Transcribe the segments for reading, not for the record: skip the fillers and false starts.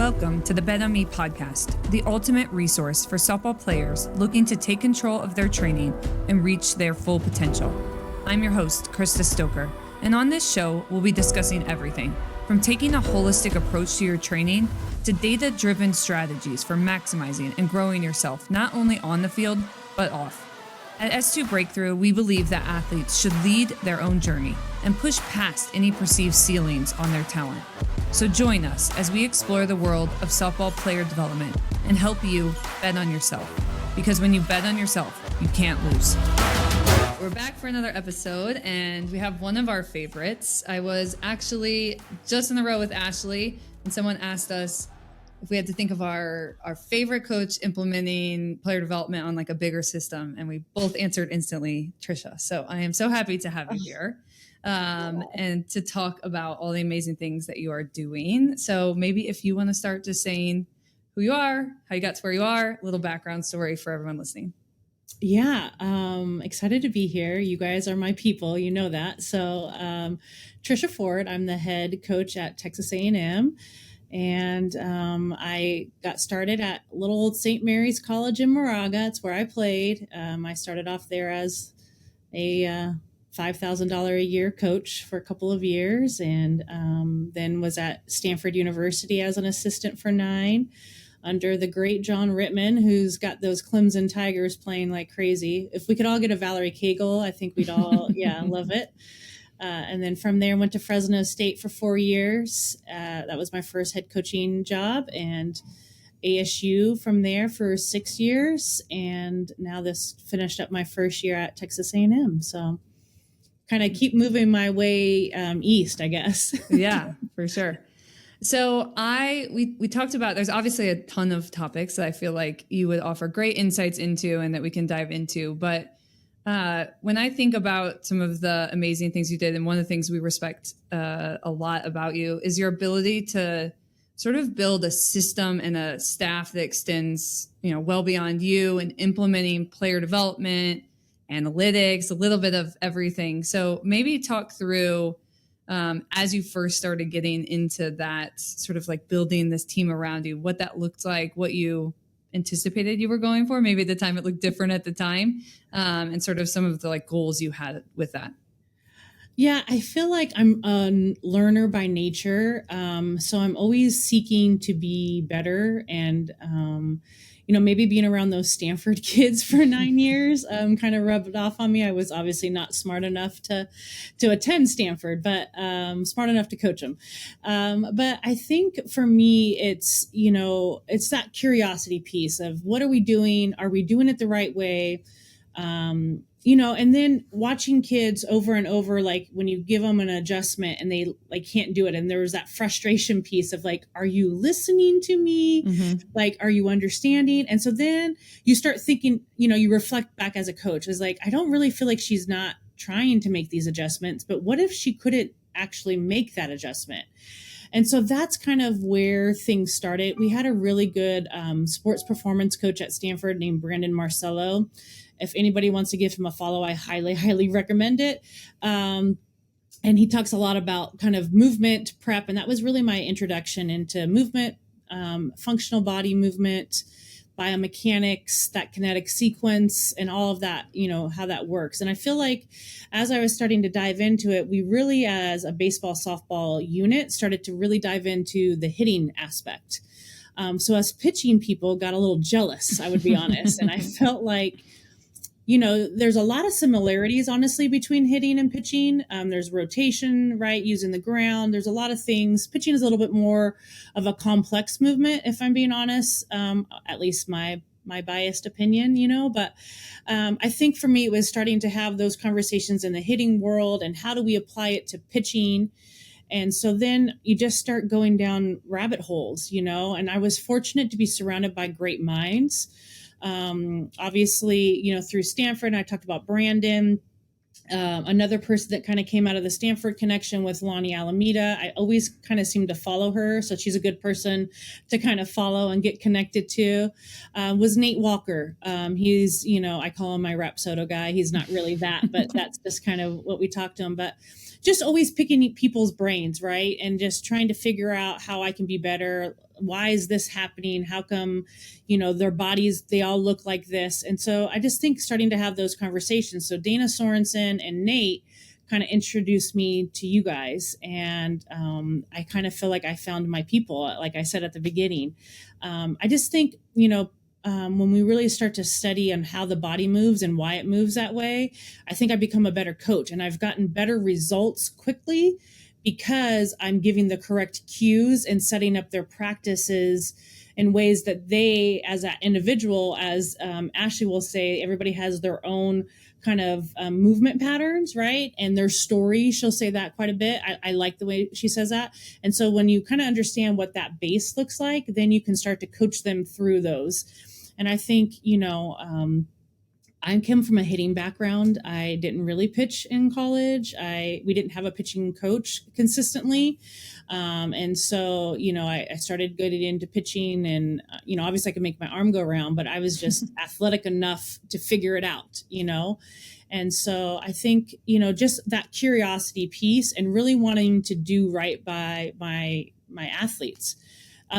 Welcome to the Bet On Me podcast, the ultimate resource for softball players looking to take control of their training and reach their full potential. I'm your host, Krista Stoker, and on this show, we'll be discussing everything from taking a holistic approach to your training to data-driven strategies for maximizing and growing yourself, not only on the field, but off. At S2 Breakthrough, we believe that athletes should lead their own journey and push past any perceived ceilings on their talent. So join us as we explore the world of softball player development and help you bet on yourself. Because when you bet on yourself, you can't lose. We're back for another episode, and we have one of our favorites. I was actually just in the row with Ashley, and someone asked us if we had to think of our favorite coach implementing player development on like a bigger system, and we both answered instantly, Trisha. So I am so happy to have you here and to talk about all the amazing things that you are doing. So maybe if you want to start just saying who you are, how you got to where you are, a little background story for everyone listening. Yeah, excited to be here. You guys are my people, you know that. So Trisha Ford, I'm the head coach at Texas A&M. And I got started at little old St. Mary's College in Moraga. It's where I played. I started off there as a $5,000 a year coach for a couple of years, and then was at Stanford University as an assistant for 9 under the great John Rittman, who's got those Clemson Tigers playing like crazy. If we could all get a Valerie Cagle, I think we'd all, love it. And then from there, went to Fresno State for 4 years. That was my first head coaching job, and ASU from there for 6 years. And now this finished up my first year at Texas A&M. So kind of keep moving my way east, I guess. Yeah, for sure. So we talked about, there's obviously a ton of topics that I feel like you would offer great insights into and that we can dive into. But when I think about some of the amazing things you did, and one of the things we respect a lot about you is your ability to sort of build a system and a staff that extends, well beyond you and implementing player development, analytics, a little bit of everything. So maybe talk through as you first started getting into that sort of like building this team around you, what that looked like, what you anticipated you were going for. Maybe at the time it looked different at the time, and sort of some of the like goals you had with that. Yeah, I feel like I'm a learner by nature. So I'm always seeking to be better, and maybe being around those Stanford kids for 9 years kind of rubbed off on me. I was obviously not smart enough to attend Stanford, but smart enough to coach them. But I think for me, it's that curiosity piece of what are we doing? Are we doing it the right way? And then watching kids over and over, like when you give them an adjustment and they like can't do it. And there was that frustration piece of like, are you listening to me? Mm-hmm. Like, are you understanding? And so then you start thinking, you reflect back as a coach. It's like, I don't really feel like she's not trying to make these adjustments, but what if she couldn't actually make that adjustment? And so that's kind of where things started. We had a really good sports performance coach at Stanford named Brandon Marcello. If anybody wants to give him a follow, I highly, highly recommend it. And he talks a lot about kind of movement prep. And that was really my introduction into movement, functional body movement, biomechanics, that kinetic sequence, and all of that, how that works. And I feel like as I was starting to dive into it, we really, as a baseball, softball unit, started to really dive into the hitting aspect. So us pitching people got a little jealous, I would be honest. And I felt like, there's a lot of similarities, honestly, between hitting and pitching. There's rotation, right? Using the ground. There's a lot of things. Pitching is a little bit more of a complex movement, if I'm being honest, at least my biased opinion, but I think for me, it was starting to have those conversations in the hitting world and how do we apply it to pitching? And so then you just start going down rabbit holes, and I was fortunate to be surrounded by great minds. Obviously, through Stanford, and I talked about Brandon, another person that kind of came out of the Stanford connection with Lonnie Alameda. I always kind of seem to follow her. So she's a good person to kind of follow and get connected to, was Nate Walker. He's, I call him my Rapsodo guy. He's not really that, but that's just kind of what we talked to him. But just always picking people's brains, right? And just trying to figure out how I can be better. why is this happening? How come, their bodies, they all look like this? And so I just think starting to have those conversations. So Dana Sorensen and Nate kind of introduced me to you guys. And I kind of feel like I found my people, like I said at the beginning. I just think, when we really start to study on how the body moves and why it moves that way, I think I become a better coach, and I've gotten better results quickly because I'm giving the correct cues and setting up their practices in ways that they, as an individual, as Ashley will say, everybody has their own kind of movement patterns, right? And their story, she'll say that quite a bit. I like the way she says that. And so when you kind of understand what that base looks like, then you can start to coach them through those. And I think, I came from a hitting background. I didn't really pitch in college. We didn't have a pitching coach consistently. And so, I started getting into pitching, and, obviously I could make my arm go around, but I was just athletic enough to figure it out, And so I think, just that curiosity piece and really wanting to do right by my athletes.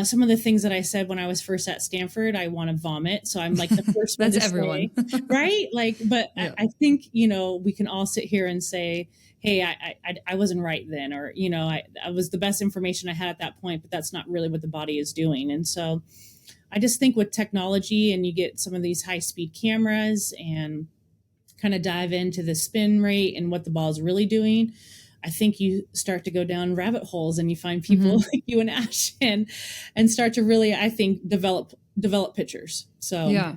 Some of the things that I said when I was first at Stanford, I want to vomit. So I'm like the first one That's to everyone. say, right? But yeah. I think, we can all sit here and say, hey, I wasn't right then, or, I was the best information I had at that point, but that's not really what the body is doing. And so I just think with technology, and you get some of these high speed cameras and kind of dive into the spin rate and what the ball is really doing, I think you start to go down rabbit holes, and you find people like you and Ash and start to really, I think, develop pitchers. So yeah,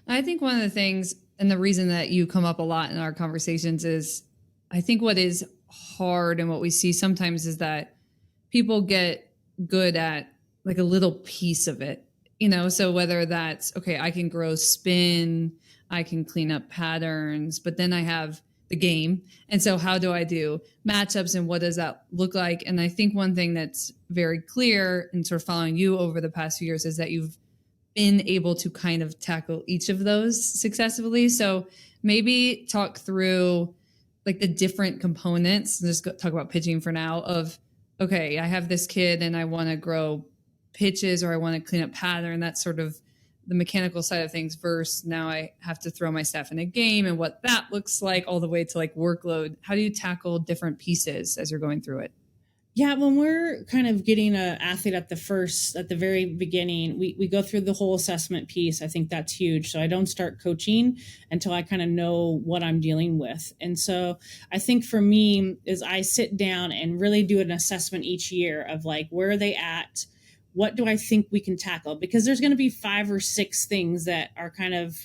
I think one of the things, and the reason that you come up a lot in our conversations, is I think what is hard and what we see sometimes is that people get good at like a little piece of it, so whether that's, okay, I can grow spin, I can clean up patterns, but then I have the game. And so how do I do matchups, and what does that look like? And I think one thing that's very clear in sort of following you over the past few years is that you've been able to kind of tackle each of those successfully. So maybe talk through like the different components, just talk about pitching for now, of, okay, I have this kid and I want to grow pitches, or I want to clean up pattern. That's sort of the mechanical side of things, versus now I have to throw my staff in a game and what that looks like, all the way to like workload. How do you tackle different pieces as you're going through it? Yeah, when we're kind of getting an athlete at the very beginning, we go through the whole assessment piece. I think that's huge. So I don't start coaching until I kind of know what I'm dealing with. And so I think for me is I sit down and really do an assessment each year of like, where are they at? What do I think we can tackle? Because there's going to be 5 or 6 things that are kind of,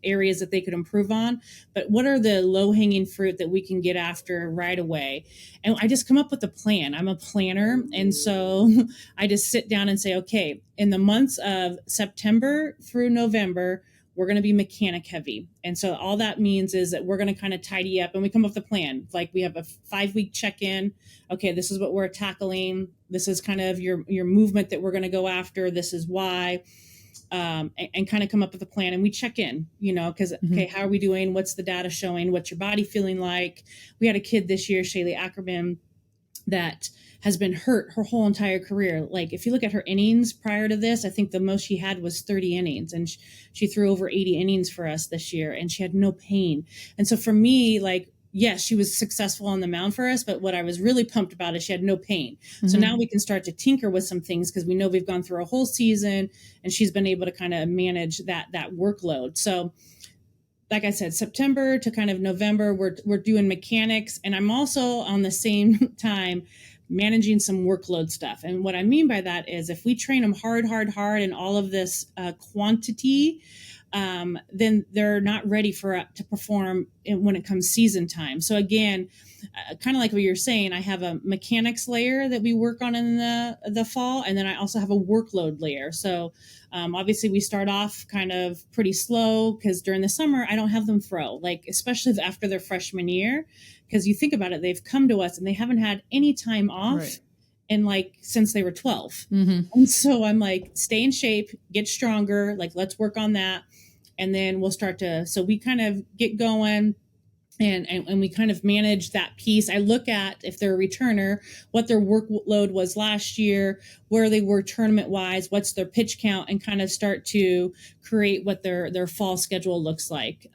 areas that they could improve on. But what are the low hanging fruit that we can get after right away? And I just come up with a plan. I'm a planner. And so I just sit down and say, okay, in the months of September through November, we're going to be mechanic heavy. And so all that means is that we're going to kind of tidy up, and we come up with a plan. Like we have a 5-week check-in. Okay, this is what we're tackling. This is kind of your movement that we're going to go after. This is why, and kind of come up with a plan. And we check in, because, okay, how are we doing? What's the data showing? What's your body feeling like? We had a kid this year, Shaylee Ackerman, that has been hurt her whole entire career. Like if you look at her innings prior to this, I think the most she had was 30 innings, and she threw over 80 innings for us this year, and she had no pain. And so for me, like, yes, she was successful on the mound for us, but what I was really pumped about is she had no pain. So now we can start to tinker with some things, because we know we've gone through a whole season, and she's been able to kind of manage that workload. So like I said, September to kind of November, we're doing mechanics, and I'm also on the same time managing some workload stuff. And what I mean by that is if we train them hard, and all of this quantity, then they're not ready to perform when it comes season time. So again, kind of like what you're saying, I have a mechanics layer that we work on in the fall, and then I also have a workload layer. So obviously we start off kind of pretty slow, because during the summer I don't have them throw, like especially after their freshman year, because you think about it, they've come to us and they haven't had any time off. Right. And like since they were 12. And so I'm like, stay in shape, get stronger, like let's work on that. And then we'll start to, so we kind of get going. and we kind of manage that piece. I look at, if they're a returner, what their workload was last year, where they were tournament wise, what's their pitch count, and kind of start to create what their fall schedule looks like.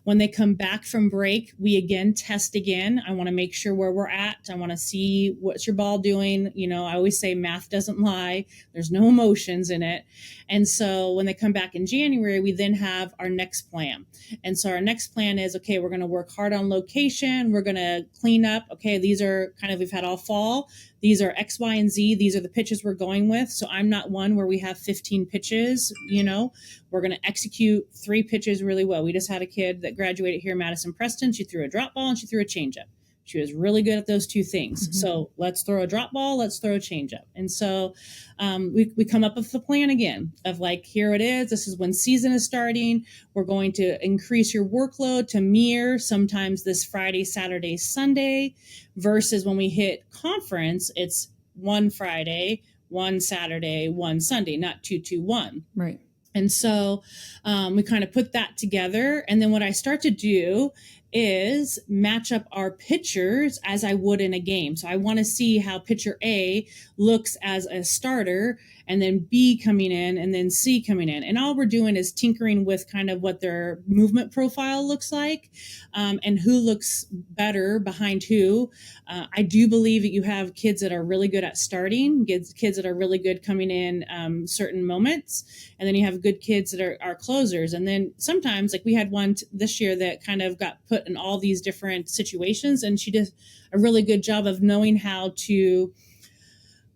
When they come back from break, we again test again. I want to make sure where we're at. I want to see what's your ball doing. You know, I always say math doesn't lie. There's no emotions in it. And so when they come back in January, we then have our next plan. And so our next plan is, okay, we're going to work hard on location. We're going to clean up. Okay, these are kind of, we've had all fall. These are X, Y, and Z. These are the pitches we're going with. So I'm not one where we have 15 pitches, you know. We're going to execute 3 pitches really well. We just had a kid that graduated here, Madison Preston. She threw a drop ball and she threw a changeup. She was really good at those 2 things. Mm-hmm. So let's throw a drop ball, let's throw a changeup. And so we come up with the plan again of like, here it is. This is when season is starting. We're going to increase your workload to mirror sometimes this Friday, Saturday, Sunday, versus when we hit conference, it's 1 Friday, 1 Saturday, 1 Sunday, not 2-2-1. Right. And so we kind of put that together. And then what I start to do is match up our pitchers as I would in a game. So I want to see how pitcher A looks as a starter, and then B coming in, and then C coming in. And all we're doing is tinkering with kind of what their movement profile looks like, and who looks better behind who. I do believe that you have kids that are really good at starting, kids that are really good coming in certain moments, and then you have good kids that are closers. And then sometimes, like we had one this year that kind of got put in all these different situations, and she did a really good job of knowing how to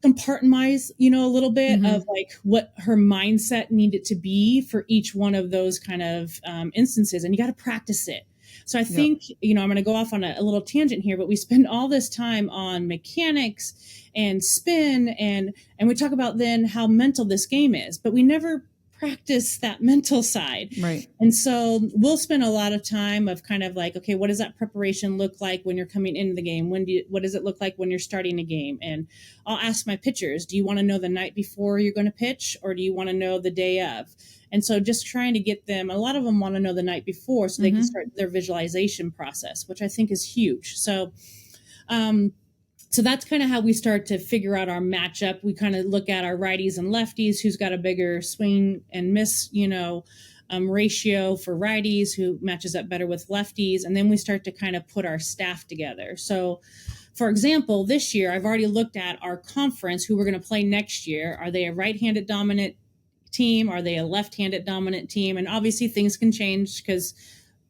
compartmentalize, you know, a little bit mm-hmm. of like what her mindset needed to be for each one of those kind of instances. And you got to practice it. So I think, you know, I'm going to go off on a little tangent here, but we spend all this time on mechanics and spin, and we talk about then how mental this game is, but we never practice that mental side. Right. And so we'll spend a lot of time of kind of like, okay, what does that preparation look like when you're coming into the game? What does it look like when you're starting a game? And I'll ask my pitchers, do you want to know the night before you're going to pitch, or do you want to know the day of? And so just trying to get them, a lot of them want to know the night before so they mm-hmm. can start their visualization process, which I think is huge. So, so that's kind of how we start to figure out our matchup. We kind of look at our righties and lefties, who's got a bigger swing and miss, you know, ratio for righties, who matches up better with lefties. And then we start to kind of put our staff together. So, for example, this year, I've already looked at our conference, who we're going to play next year. Are they a right-handed dominant team? Are they a left-handed dominant team? And obviously things can change because,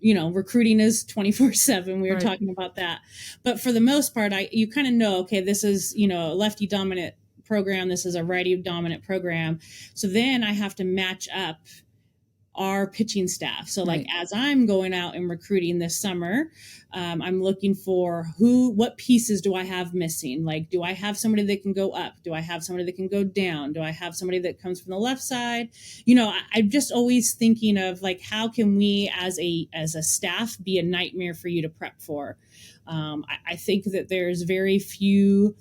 you know, recruiting is 24/7. We were talking about that. But for the most part, you kind of know, okay, this is, you know, a lefty dominant program. This is a righty dominant program. So then I have to match up our pitching staff. So like as I'm going out and recruiting this summer, I'm looking for what pieces do I have missing? Like, do I have somebody that can go up? Do I have somebody that can go down? Do I have somebody that comes from the left side? You know, I'm just always thinking of like, how can we as a staff be a nightmare for you to prep for? I think that there's very few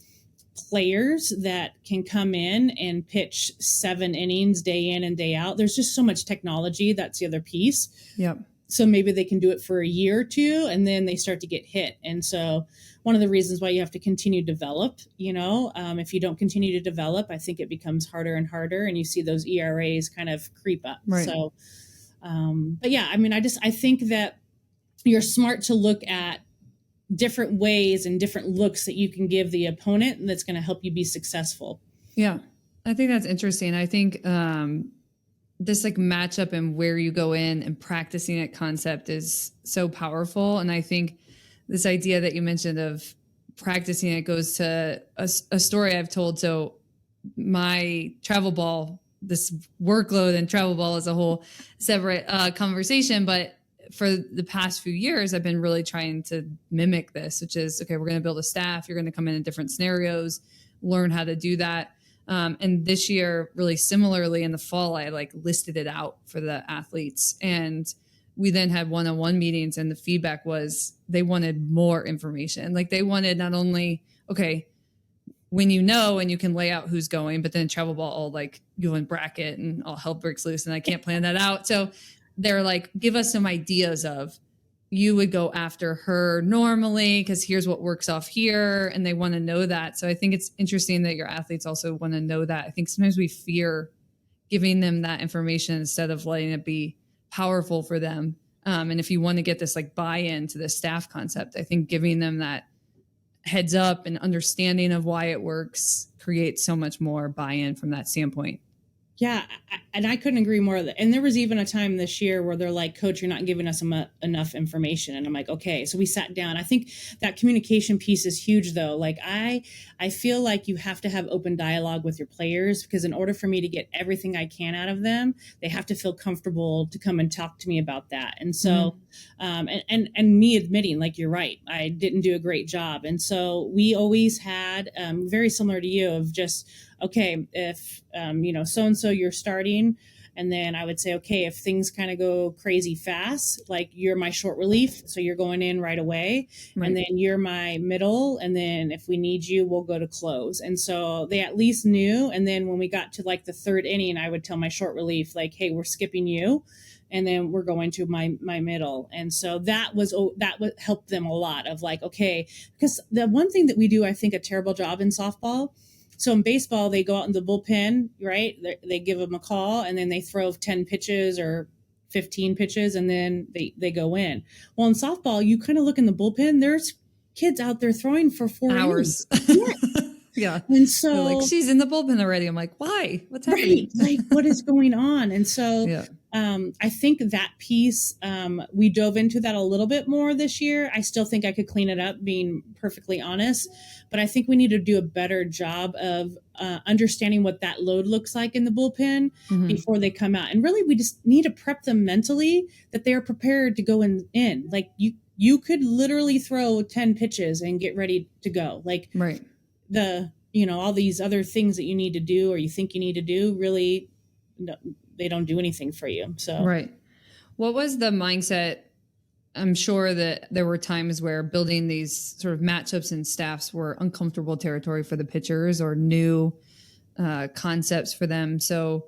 players that can come in and pitch 7 innings day in and day out. There's just so much technology. That's the other piece. Yep. So maybe they can do it for a year or two, and then they start to get hit. And so one of the reasons why you have to continue to develop, you know, if you don't continue to develop, I think it becomes harder and harder, and you see those ERAs kind of creep up. Right. So, but yeah, I mean, I think that you're smart to look at different ways and different looks that you can give the opponent, and that's going to help you be successful. Yeah. I think that's interesting. I think this like matchup and where you go in and practicing it concept is so powerful. And I think this idea that you mentioned of practicing it goes to a story I've told. So my travel ball, this workload and travel ball is a whole separate conversation, but for the past few years, I've been really trying to mimic this, which is, okay, we're going to build a staff. You're going to come in different scenarios, learn how to do that. And this year, really similarly in the fall, I like listed it out for the athletes. And we then had one-on-one meetings, and the feedback was they wanted more information. Like they wanted not only, okay, when you know and you can lay out who's going, but then travel ball, all like go in bracket and all hell breaks loose and I can't plan that out. So they're like, give us some ideas of, you would go after her normally because here's what works off here, and they want to know that. So I think it's interesting that your athletes also want to know that. I think sometimes we fear giving them that information instead of letting it be powerful for them. And if you want to get this like buy-in to the staff concept, I think giving them that heads up and understanding of why it works creates so much more buy-in from that standpoint. Yeah, and I couldn't agree more. And there was even a time this year where they're like, Coach, you're not giving us enough information. And I'm like, okay. So we sat down. I think that communication piece is huge, though. Like, I feel like you have to have open dialogue with your players, because in order for me to get everything I can out of them, they have to feel comfortable to come and talk to me about that. And so, and me admitting, like, you're right, I didn't do a great job. And so we always had, very similar to you, of just, okay, if, so-and-so you're starting, and then I would say, okay, if things kind of go crazy fast, like, you're my short relief, so you're going in right away. Right. And then you're my middle. And then if we need you, we'll go to close. And so they at least knew. And then when we got to like the third inning, I would tell my short relief, like, hey, we're skipping you, and then we're going to my middle. And so that would help them a lot of like, okay, because the one thing that we do, I think, a terrible job in softball. So in baseball, they go out in the bullpen, right? They give them a call, and then they throw 10 pitches or 15 pitches, and then they go in. Well, in softball, you kind of look in the bullpen. There's kids out there throwing for 4 hours. Yeah. And so they're like, she's in the bullpen already. I'm like, why? What's happening? Right. Like, what is going on? And so I think that piece, we dove into that a little bit more this year. I still think I could clean it up, being perfectly honest, but I think we need to do a better job of understanding what that load looks like in the bullpen before they come out. And really, we just need to prep them mentally that they are prepared to go in. Like, you could literally throw 10 pitches and get ready to go. Like, right. All these other things that you need to do, or you think you need to do, really, no, they don't do anything for you. So, right. What was the mindset? I'm sure that there were times where building these sort of matchups and staffs were uncomfortable territory for the pitchers, or new concepts for them. So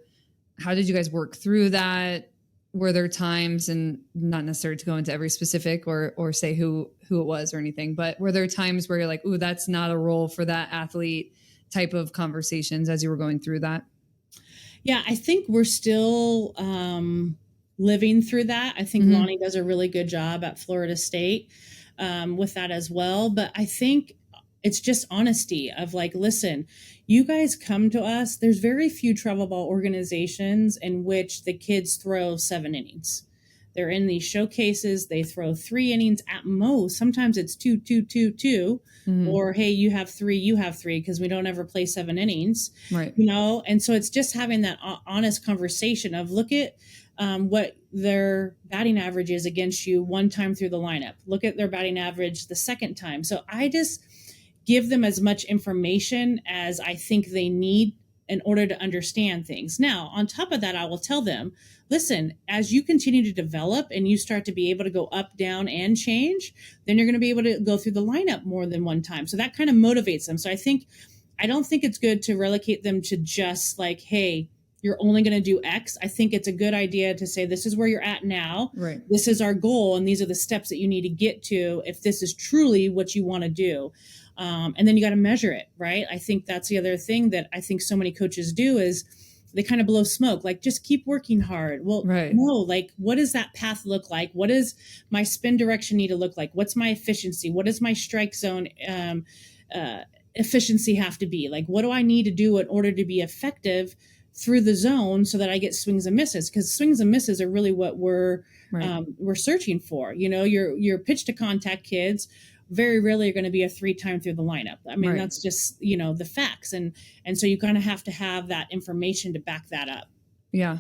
how did you guys work through that? Were there times, and not necessarily to go into every specific or say who it was or anything, but were there times where you're like, ooh, that's not a role for that athlete type of conversations as you were going through that? Yeah, I think we're still living through that. I think Lonnie does a really good job at Florida State with that as well. But I think it's just honesty of like, listen, you guys come to us. There's very few travel ball organizations in which the kids throw 7 innings. They're in these showcases. They throw 3 innings at most. Sometimes it's 2, 2, 2, 2. Or, hey, you have 3, because we don't ever play 7 innings. Right. And so it's just having that honest conversation of, look at what their batting average is against you one time through the lineup. Look at their batting average the second time. So I just give them as much information as I think they need in order to understand things. Now, on top of that, I will tell them, listen, as you continue to develop and you start to be able to go up, down, and change, then you're going to be able to go through the lineup more than one time. So that kind of motivates them. So I don't think it's good to relegate them to just like, hey, you're only going to do X. I think it's a good idea to say, this is where you're at now. Right. This is our goal, and these are the steps that you need to get to if this is truly what you want to do. And then you got to measure it, right? I think that's the other thing that I think so many coaches do is they kind of blow smoke, like, just keep working hard. Well, no, like, what does that path look like? What does my spin direction need to look like? What's my efficiency? What does my strike zone efficiency have to be? Like, what do I need to do in order to be effective through the zone so that I get swings and misses? Because swings and misses are really what we're searching for. Your pitch to contact kids very rarely are going to be a 3 time through the lineup. I mean, that's just, the facts. And so you kind of have to have that information to back that up. Yeah.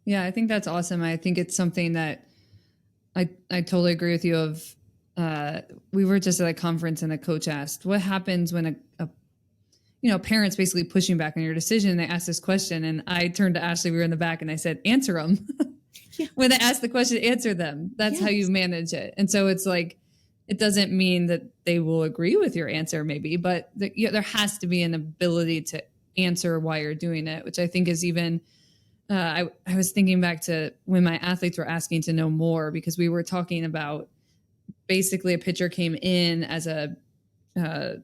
Yeah. I think that's awesome. I think it's something that I totally agree with you of, we were just at a conference and a coach asked, what happens when a parent's basically pushing back on your decision? And they asked this question, and I turned to Ashley, we were in the back, and I said, answer them. When they ask the question, answer them. That's how you manage it. And so it's like, it doesn't mean that they will agree with your answer, maybe, but there has to be an ability to answer why you're doing it, which I think is even, I was thinking back to when my athletes were asking to know more, because we were talking about basically a pitcher came in as a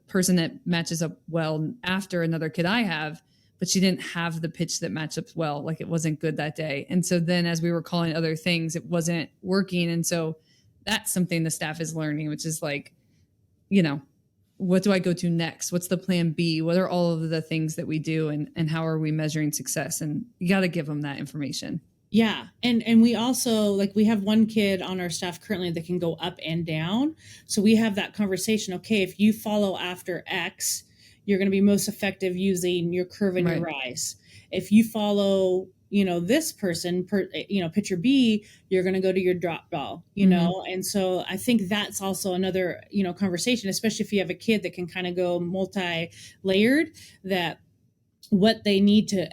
person that matches up well after another kid I have, but she didn't have the pitch that matched up well. Like it wasn't good that day. And so then as we were calling other things, it wasn't working. And so that's something the staff is learning, which is like, what do I go to next? What's the plan B? What are all of the things that we do, and how are we measuring success? And you got to give them that information. Yeah. And we also, like, we have one kid on our staff currently that can go up and down. So we have that conversation. Okay, if you follow after X, you're going to be most effective using your curve and your rise. If you follow, this person, pitcher B, you're going to go to your drop ball, know? And so I think that's also another, conversation, especially if you have a kid that can kind of go multi-layered, that what they need to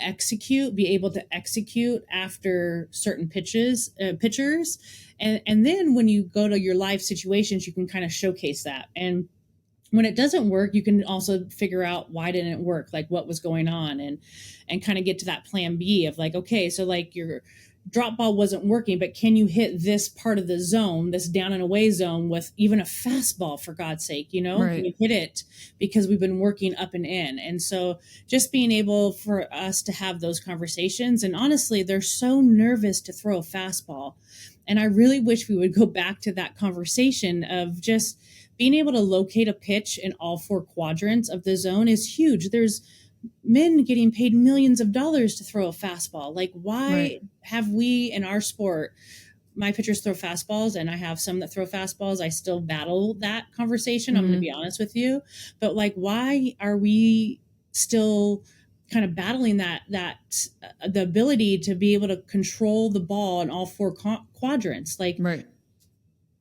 be able to execute after certain pitchers. And then when you go to your live situations, you can kind of showcase that. And when it doesn't work, you can also figure out why didn't it work, like what was going on, and kind of get to that plan B of like, okay, so like your drop ball wasn't working, but can you hit this part of the zone, this down and away zone, with even a fastball, for God's sake, Can you hit it? Because we've been working up and in. And so just being able for us to have those conversations, and honestly, they're so nervous to throw a fastball. And I really wish we would go back to that conversation of just being able to locate a pitch in all 4 quadrants of the zone is huge. There's men getting paid millions of dollars to throw a fastball. Like, why have we in our sport, my pitchers throw fastballs and I have some that throw fastballs. I still battle that conversation. I'm going to be honest with you, but like, why are we still kind of battling that the ability to be able to control the ball in all 4 quadrants? Like,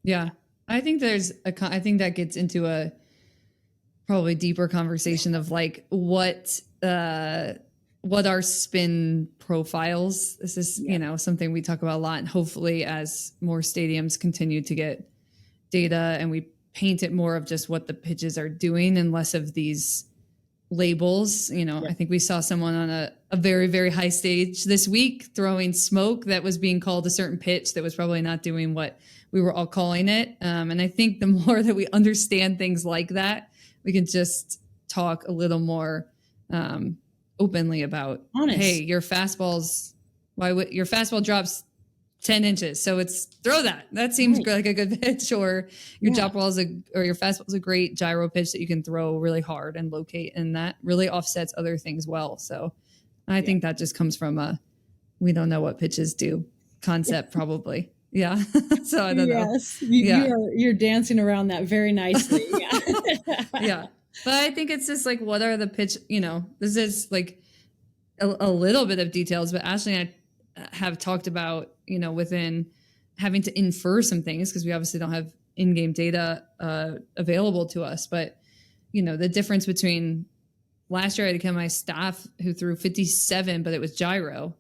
yeah. I think I think that gets into a probably deeper conversation of like what our spin profiles. This is, something we talk about a lot, and hopefully as more stadiums continue to get data and we paint it more of just what the pitches are doing and less of these labels. I think we saw someone on a very, very high stage this week throwing smoke that was being called a certain pitch that was probably not doing what we were all calling it. And I think the more that we understand things like that, we can just talk a little more openly about, hey, your fastball drops 10 inches. So it's throw that. That seems like a good pitch, or your drop ball or your fastball is a great gyro pitch that you can throw really hard and locate. And that really offsets other things well. So I think that just comes from we don't know what pitches do concept probably. Yeah. So I don't know. You're dancing around that very nicely. Yeah. Yeah. But I think it's just like, what are the pitch, this is like a little bit of details, but Ashley and I have talked about, within having to infer some things, because we obviously don't have in-game data available to us. But, the difference between last year, I had a kid on my staff who threw 57, but it was gyro.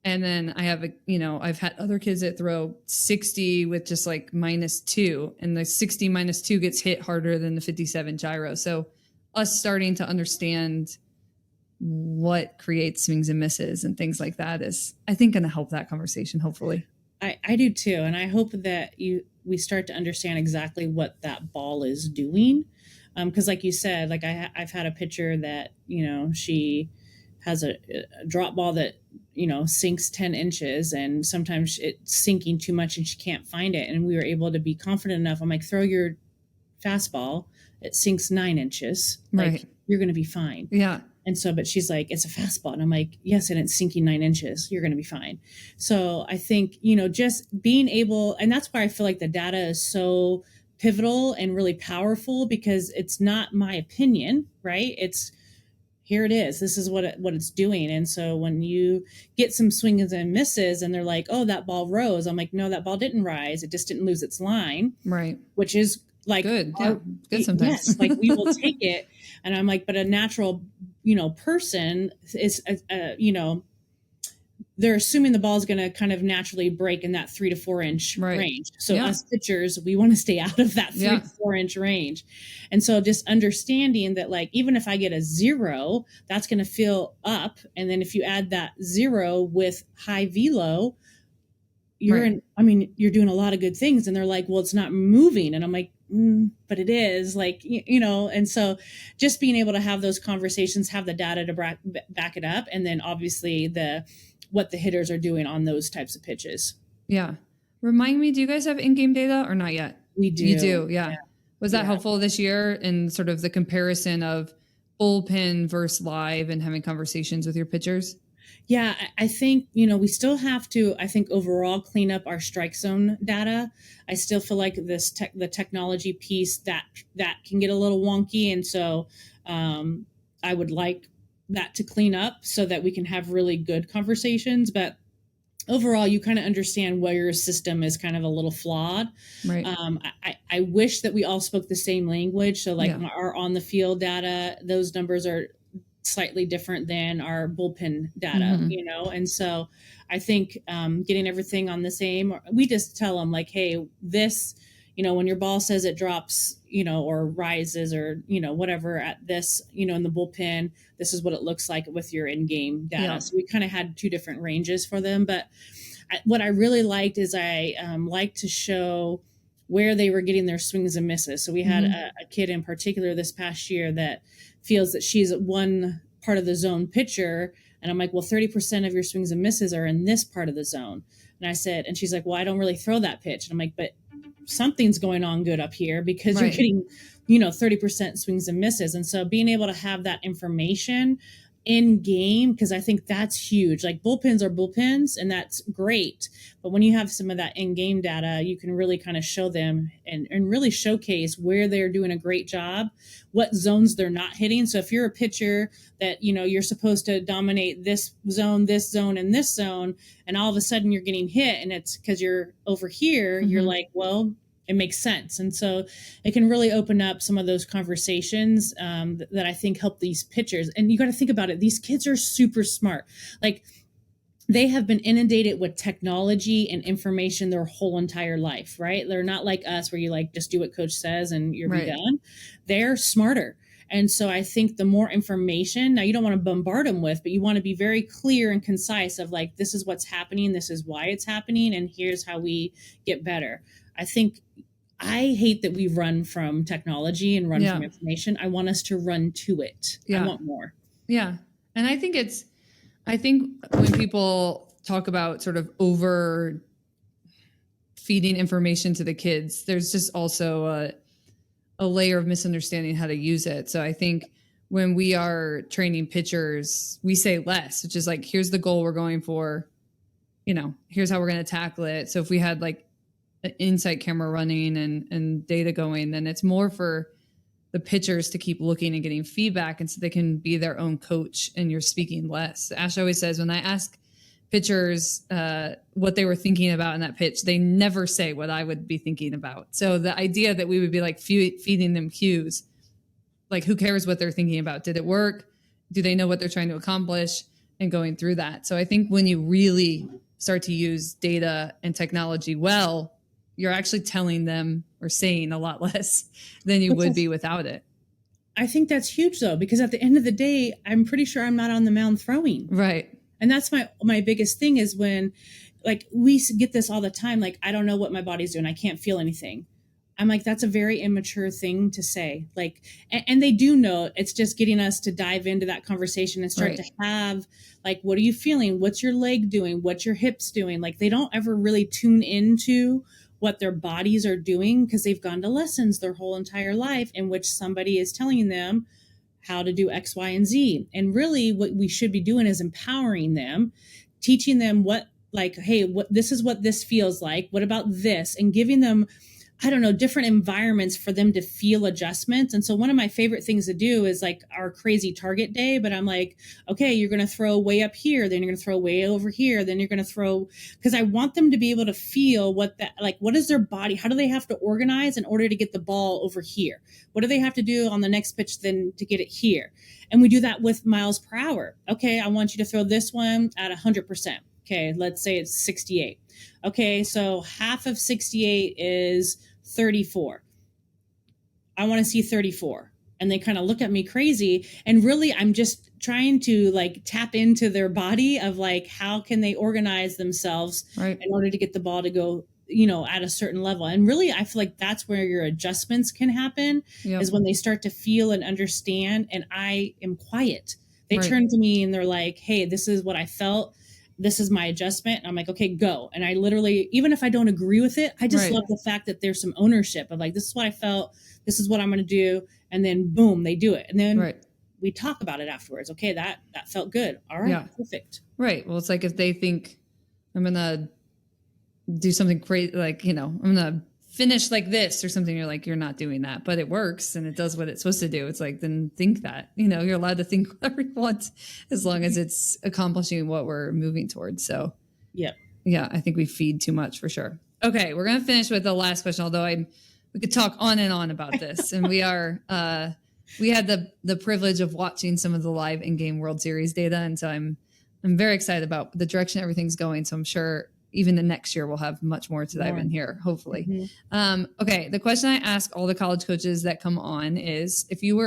And then I have I've had other kids that throw 60 with just like -2, and the 60 -2 gets hit harder than the 57 gyro. So us starting to understand what creates swings and misses and things like that is, I think, going to help that conversation, hopefully. I do too. And I hope that we start to understand exactly what that ball is doing. Because like you said, like I've had a pitcher that, she has a drop ball that, sinks 10 inches, and sometimes it's sinking too much and she can't find it. And we were able to be confident enough. I'm like, throw your fastball. It sinks 9 inches. Like, you're going to be fine. Yeah. And so, but she's like, it's a fastball. And I'm like, yes, and it's sinking 9 inches. You're going to be fine. So I think, just being able, and that's why I feel like the data is so pivotal and really powerful, because it's not my opinion, right? It's, here it is. This is what it's doing. And so when you get some swings and misses and they're like, oh, that ball rose. I'm like, no, that ball didn't rise. It just didn't lose its line. Right. Which is like, good. Good sometimes. Yes, like we will take it. And I'm like, but a natural, person is, they're assuming the ball is going to kind of naturally break in that 3 to 4 inch range. So us pitchers, we want to stay out of that 3 to 4 inch range. And so just understanding that, like, even if I get a 0, that's going to feel up. And then if you add that 0 with high velo, you're doing a lot of good things. And they're like, well, it's not moving. And I'm like, but it is, like, and so just being able to have those conversations, have the data to back it up. And then obviously what the hitters are doing on those types of pitches. Yeah. Remind me, do you guys have in-game data or not yet? We do. You do. Yeah. Was that helpful this year in sort of the comparison of bullpen versus live and having conversations with your pitchers? Yeah, I think, we still have to, I think, overall clean up our strike zone data. I still feel like the technology piece that can get a little wonky. And so I would like that to clean up so that we can have really good conversations. But overall, you kind of understand where your system is kind of a little flawed. Right. I wish that we all spoke the same language. So like our on the field data, those numbers are slightly different than our bullpen data, and so I think getting everything on the same, we just tell them like, hey, this, when your ball says it drops, or rises or, whatever at this, in the bullpen, this is what it looks like with your in-game data. Yeah. So we kind of had two different ranges for them. But what I really liked is I like to show where they were getting their swings and misses. So we had a kid in particular this past year that feels that she's one part of the zone pitcher. And I'm like, well, 30% of your swings and misses are in this part of the zone. And I said, and she's like, well, I don't really throw that pitch. And I'm like, but something's going on good up here because you're getting, 30% swings and misses. And so being able to have that information in game, because I think that's huge. Like bullpens are bullpens and that's great. But when you have some of that in-game data, you can really kind of show them and really showcase where they're doing a great job, what zones they're not hitting. So if you're a pitcher that, you're supposed to dominate this zone, and this zone, and all of a sudden you're getting hit and it's because you're over here, you're like, well, it makes sense. And so it can really open up some of those conversations that I think help these pitchers. And you got to think about it. These kids are super smart. Like they have been inundated with technology and information their whole entire life, right? They're not like us where you like just do what coach says and you're be done. They're smarter. And so I think the more information, now you don't want to bombard them with, but you want to be very clear and concise of like, this is what's happening. This is why it's happening. And here's how we get better. I hate that we run from technology and run from information. I want us to run to it. I want more. Yeah. And I think when people talk about sort of over feeding information to the kids, there's just also a layer of misunderstanding how to use it. So I think when we are training pitchers, we say less, which is like, here's the goal we're going for, here's how we're going to tackle it. So if we had like an insight camera running and data going, then it's more for the pitchers to keep looking and getting feedback, and so they can be their own coach and you're speaking less. Ash always says when I ask pitchers what they were thinking about in that pitch, they never say what I would be thinking about. So the idea that we would be like feeding them cues, like who cares what they're thinking about? Did it work? Do they know what they're trying to accomplish? And going through that. So I think when you really start to use data and technology well, you're actually telling them or saying a lot less than you would be without it. I think that's huge though, because at the end of the day, I'm pretty sure I'm not on the mound throwing. Right. And that's my biggest thing is when like we get this all the time. Like, I don't know what my body's doing. I can't feel anything. I'm like, that's a very immature thing to say. Like, and they do know. It's just getting us to dive into that conversation and start to have like, what are you feeling? What's your leg doing? What's your hips doing? Like they don't ever really tune into what their bodies are doing because they've gone to lessons their whole entire life in which somebody is telling them how to do X, Y, and Z. And really what we should be doing is empowering them, teaching them what, like, hey, this is what this feels like. What about this? And giving them, I don't know, different environments for them to feel adjustments. And so one of my favorite things to do is like our crazy target day, but I'm like, okay, you're going to throw way up here. Then you're going to throw way over here. Then you're going to throw, because I want them to be able to feel what is their body? How do they have to organize in order to get the ball over here? What do they have to do on the next pitch then to get it here? And we do that with miles per hour. Okay, I want you to throw this one at 100%. Okay, let's say it's 68. Okay, so half of 68 is 34. I want to see 34. and they kind of look at me crazy. And really, I'm just trying to like tap into their body of like, how can they organize themselves Right. in order to get the ball to go, you know, at a certain level. And really, I feel like that's where your adjustments can happen, Yep. is when they start to feel and understand. And I am quiet. They Right. turn to me and they're like, hey, this is what I felt. This is my adjustment. And I'm like, okay, go. And I literally, even if I don't agree with it, I just Right. love the fact that there's some ownership of like, this is what I felt. This is what I'm going to do. And then boom, they do it. And then Right. we talk about it afterwards. Okay, that felt good. All right, Yeah. perfect. Right. Well, it's like if they think I'm going to do something crazy, like, you know, I'm going to finish like this or something, you're like, you're not doing that, but it works and it does what it's supposed to do. It's like, then think that, you know, you're allowed to think whatever you want as long as it's accomplishing what we're moving towards. So yeah, I think we feed too much for sure. Okay. We're going to finish with the last question, although we could talk on and on about this. And we had the privilege of watching some of the live in-game World Series data. And so I'm very excited about the direction everything's going. So I'm sure even the next year we'll have much more to dive in here, hopefully. Mm-hmm. Okay. The question I ask all the college coaches that come on is, if you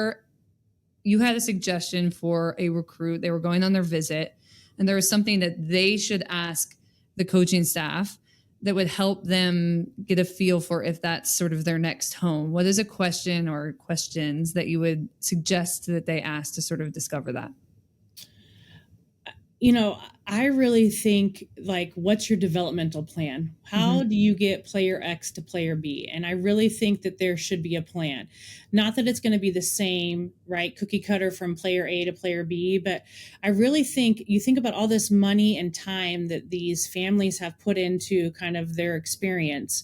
had a suggestion for a recruit, they were going on their visit, and there was something that they should ask the coaching staff that would help them get a feel for if that's sort of their next home, what is a question or questions that you would suggest that they ask to sort of discover that? You know, I really think, like, what's your developmental plan? How do you get player X to player B? And I really think that there should be a plan. Not that it's going to be the same, right, cookie cutter from player A to player B, but I really think you think about all this money and time that these families have put into kind of their experience.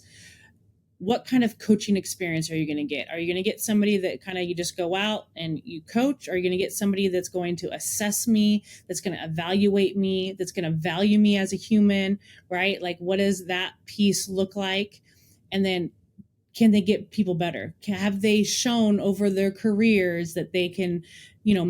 What kind of coaching experience are you going to get? Are you going to get somebody that kind of you just go out and you coach? Are you going to get somebody that's going to assess me, that's going to evaluate me, that's going to value me as a human, right? Like, what does that piece look like? And then can they get people better? Have they shown over their careers that they can, you know,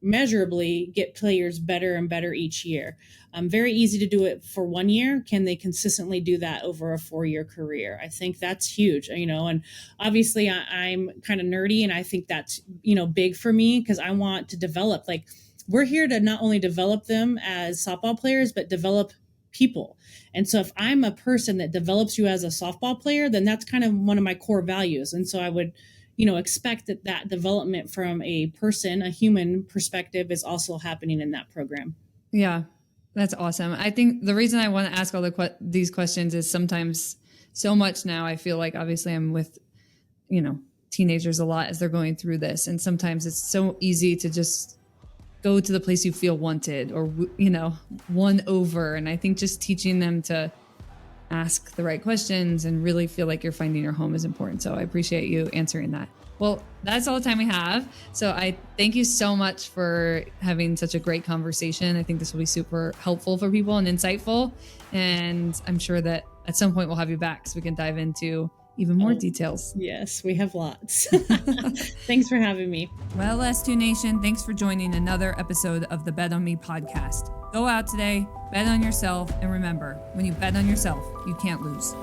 measurably get players better and better each year? Very easy to do it for 1 year. Can they consistently do that over a 4-year career? I think that's huge, you know, and obviously I'm kind of nerdy, and I think that's, you know, big for me, because I want to develop, like, we're here to not only develop them as softball players, but develop people. And so if I'm a person that develops you as a softball player, then that's kind of one of my core values. And so I would, you know, expect that development from a person, a human perspective, is also happening in that program. Yeah, that's awesome. I think the reason I want to ask all these questions is sometimes so much now I feel like, obviously I'm with, you know, teenagers a lot as they're going through this. And sometimes it's so easy to just go to the place you feel wanted or, you know, won over. And I think just teaching them to ask the right questions and really feel like you're finding your home is important. So I appreciate you answering that. Well, that's all the time we have. So I thank you so much for having such a great conversation. I think this will be super helpful for people and insightful. And I'm sure that at some point we'll have you back so we can dive into even more details. Yes, we have lots. Thanks for having me. Well, S2 Nation, thanks for joining another episode of the Bet On Me podcast. Go out today, bet on yourself, and remember, when you bet on yourself, you can't lose.